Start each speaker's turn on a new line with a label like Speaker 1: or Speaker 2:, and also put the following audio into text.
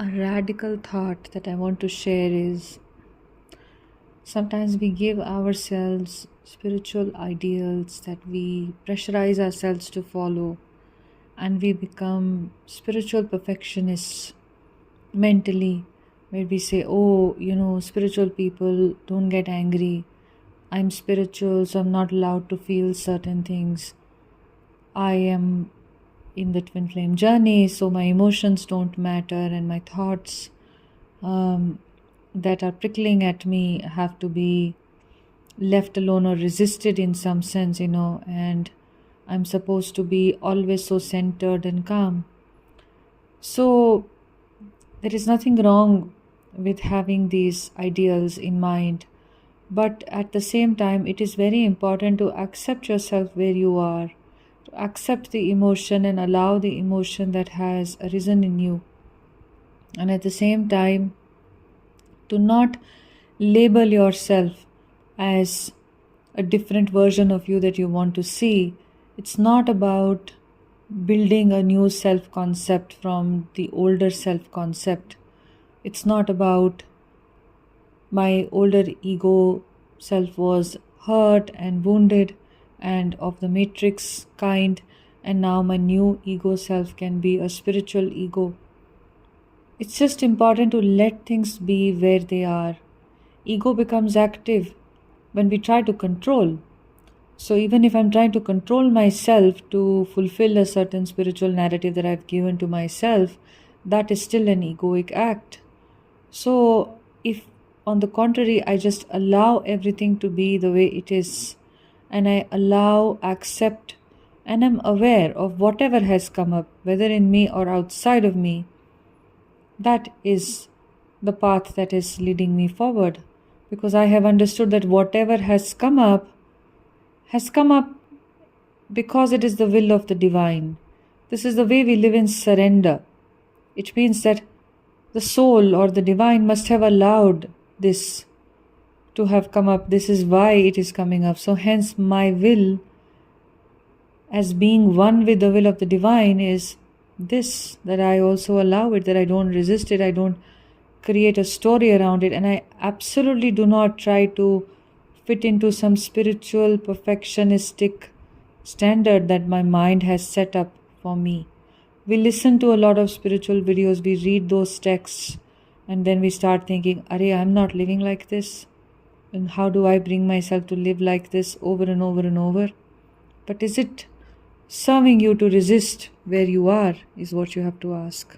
Speaker 1: A radical thought that I want to share is sometimes we give ourselves spiritual ideals that we pressurize ourselves to follow, and we become spiritual perfectionists mentally, where we say, oh, spiritual people don't get angry. I'm spiritual, so I'm not allowed to feel certain things. I am in the twin flame journey, so my emotions don't matter, and my thoughts that are prickling at me have to be left alone or resisted in some sense, and I'm supposed to be always so centered and calm. So there is nothing wrong with having these ideals in mind, but at the same time, it is very important to accept yourself where you are, to accept the emotion and allow the emotion that has arisen in you. And at the same time, to not label yourself as a different version of you that you want to see. It's not about building a new self concept from the older self concept. It's not about my older ego self was hurt and wounded and of the matrix kind, and now my new ego self can be a spiritual ego. It's just important to let things be where they are. Ego becomes active when we try to control. So even if I'm trying to control myself to fulfill a certain spiritual narrative that I've given to myself, that is still an egoic act. So if on the contrary, I just allow everything to be the way it is, and I allow, accept, and I'm aware of whatever has come up, whether in me or outside of me, that is the path that is leading me forward. Because I have understood that whatever has come up because it is the will of the divine. This is the way we live in surrender. It means that the soul or the divine must have allowed this to have come up. This is why it is coming up. So hence my will, as being one with the will of the divine, is this, that I also allow it, that I don't resist it, I don't create a story around it, and I absolutely do not try to fit into some spiritual perfectionistic standard that my mind has set up for me. We listen to a lot of spiritual videos, we read those texts, and then we start thinking, Arey, I'm not living like this. And how do I bring myself to live like this over and over and over? But is it serving you to resist where you are, is what you have to ask.